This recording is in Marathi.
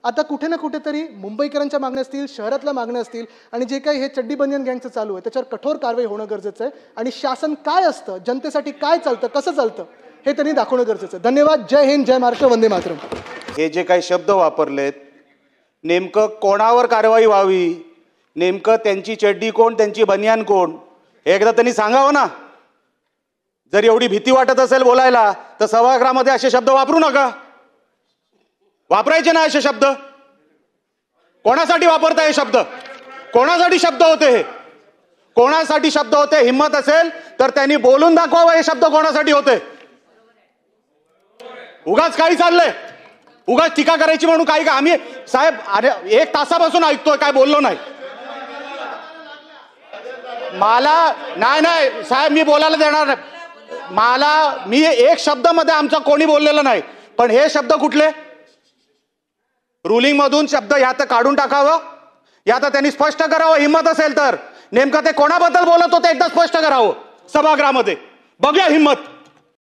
आता कुठे ना कुठेतरी मुंबईकरांच्या मागण्या असतील, शहरातल्या मागण्या असतील आणि जे काही हे चड्डी बनियन गँगचं चालू आहे त्याच्यावर कठोर कारवाई होणं गरजेचं आहे आणि शासन काय असतं, जनतेसाठी काय चालतं, कसं चालतं हे त्यांनी दाखवणं गरजेचं आहे. धन्यवाद. जय हिंद, जय महाराष्ट्र, वंदे मातरम. हे जे काही शब्द वापरलेत, नेमकं कोणावर कारवाई व्हावी, नेमकं त्यांची चड्डी कोण, त्यांची बनियान कोण, हे एकदा त्यांनी सांगावं ना. जर एवढी भीती वाटत असेल बोलायला तर सभागृहामध्ये असे शब्द वापरू नका. वापरायचे ना असे शब्द. कोणासाठी वापरताय हे शब्द? कोणासाठी शब्द होते हे? कोणासाठी शब्द होते? हिम्मत असेल तर त्यांनी बोलून दाखवावं हे शब्द कोणासाठी होते. उगाच काही चाललंय, उगाच टीका करायची म्हणून काही का. आम्ही साहेब अरे 1 तासापासून ऐकतोय, काय बोललो नाही. मला नाही साहेब, मी बोलायला देणार नाही. मी 1 शब्दामध्ये आमचा कोणी बोललेलं नाही. पण हे शब्द कुठले? रुलिंग मधून शब्द या तर काढून टाकावं, या तर त्यांनी स्पष्ट करावं. हिम्मत असेल तर नेमकं ते कोणाबद्दल बोलत होते एकदा स्पष्ट करावं सभागृहामध्ये. बघूया हिम्मत.